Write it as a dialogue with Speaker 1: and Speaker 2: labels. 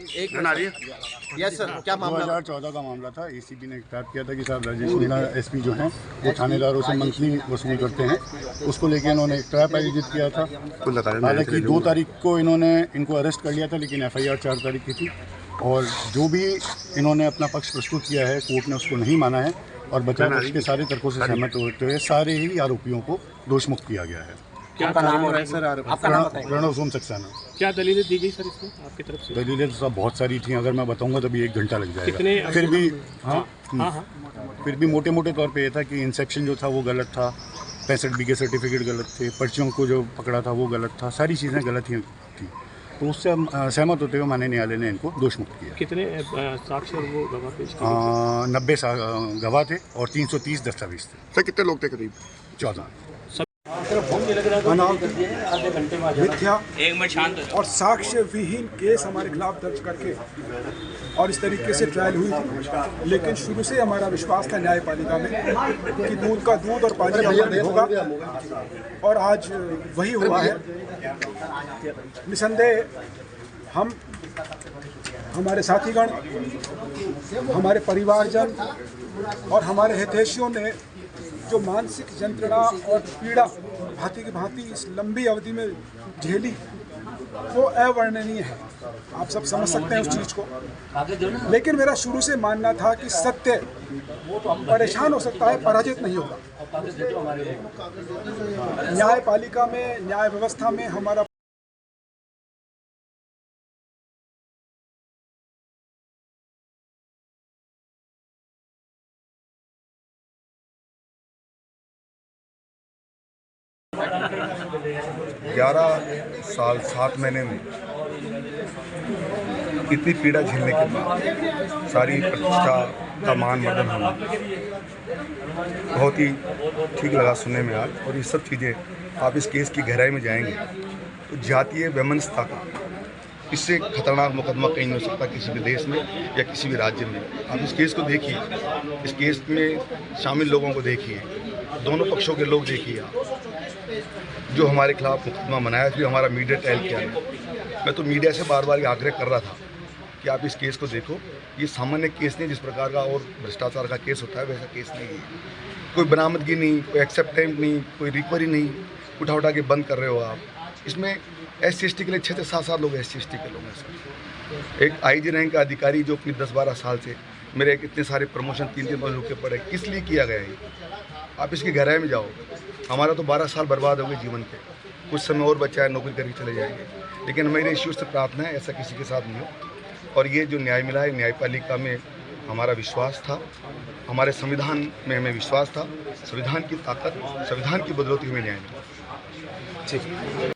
Speaker 1: एक yes sir, क्या मामला?
Speaker 2: 2014 का मामला था। एसीपी ने ट्रैप किया था कि साहब राजेश मीणा एसपी जो हैं वो थानेदारों से मंथली वसूल करते हैं। उसको लेके इन्होंने एक ट्रैप आयोजित किया था। हालांकि 2 तारीख को इनको अरेस्ट कर लिया था, लेकिन FIR 4 तारीख की थी। और जो भी इन्होंने अपना पक्ष प्रस्तुत किया है, कोर्ट ने उसको नहीं माना है और बचाव पक्ष के सारे तर्कों से सहमत होते हुए सारे ही आरोपियों को दोषमुक्त किया गया है।
Speaker 1: क्या नाम है सर? आपका नाम बताइए।
Speaker 2: प्रणव सोम सक्सेना।
Speaker 3: क्या दलीलें दी गई सर इसमें आपकी तरफ से?
Speaker 2: दलीलें तो सब बहुत सारी थी, अगर मैं बताऊंगा तो भी 1 घंटा लग जाएगा।
Speaker 3: कितने?
Speaker 2: फिर भी मोटे मोटे तौर पे ये था कि इंसेक्शन जो था वो गलत था, 65 B के सर्टिफिकेट गलत थे, पर्चियों को जो पकड़ा था वो गलत था, सारी चीज़ें गलत ही थी। तो उससे हम सहमत होते हुए माननीय न्यायालय ने इनको दोषमुक्त किया।
Speaker 3: कितने साक्ष्य और वो गवाह पेश किए?
Speaker 2: 90 गवाह थे और 330 दस्तावेज थे।
Speaker 4: सर कितने लोग थे? करीब
Speaker 2: 14।
Speaker 5: मिथ्या और साक्ष्य विहीन केस हमारे खिलाफ दर्ज करके और इस तरीके से ट्रायल हुई थी। लेकिन शुरू से हमारा विश्वास था न्यायपालिका में कि दूध का दूध और पानी का पानी होगा, और आज वही हुआ है। निसंदेह हम, हमारे साथीगण, हमारे परिवारजन और हमारे हितैषियों ने जो मानसिक यंत्रणा और पीड़ा भांति की भांति इस लंबी अवधि में झेली, वो अवर्णनीय है। आप सब समझ सकते हैं उस चीज़ को। लेकिन मेरा शुरू से मानना था कि सत्य परेशान हो सकता है, पराजित नहीं होगा। न्यायपालिका में, न्याय व्यवस्था में हमारा
Speaker 4: ग्यारह साल 7 महीने में इतनी पीड़ा झेलने के बाद सारी प्रतिष्ठा का मान मर्दन होना बहुत ही ठीक लगा सुनने में आज। और ये सब चीज़ें आप इस केस की गहराई में जाएंगे तो जातीय वैमनस्यता का इससे खतरनाक मुकदमा कहीं नहीं हो सकता किसी भी देश में या किसी भी राज्य में। आप इस केस को देखिए, इस केस में शामिल लोगों को देखिए, दोनों पक्षों के लोग देखिए आप, जो हमारे खिलाफ मुकदमा बनाया, फिर हमारा मीडिया ट्रायल किया है। मैं तो मीडिया से बार बार ये आग्रह कर रहा था कि आप इस केस को देखो। ये सामान्य केस नहीं जिस प्रकार का और भ्रष्टाचार का केस होता है, वैसा केस नहीं है। कोई बरामदगी नहीं, कोई एक्सेप्टेंट नहीं, कोई रिकवरी नहीं, उठा के बंद कर रहे हो आप। इसमें SC/ST के लिए 6 से 7 लोग SC/ST के लोग हैं सर। एक IG रैंक का अधिकारी जो अपनी 10-12 साल से मेरे इतने सारे प्रमोशन 3-3 बार रुके पड़े, किस लिए किया गया है? आप इसकी गहराई में जाओ। हमारा तो 12 साल बर्बाद हो गए जीवन के, कुछ समय और बचा है, नौकरी करके चले जाएंगे। लेकिन मेरे ईश्वर से प्रार्थना है ऐसा किसी के साथ नहीं हो। और ये जो न्याय मिला है, न्यायपालिका में हमारा विश्वास था, हमारे संविधान में हमें विश्वास था। संविधान की ताकत, संविधान की बदौलत हमें न्याय मिला। ठीक।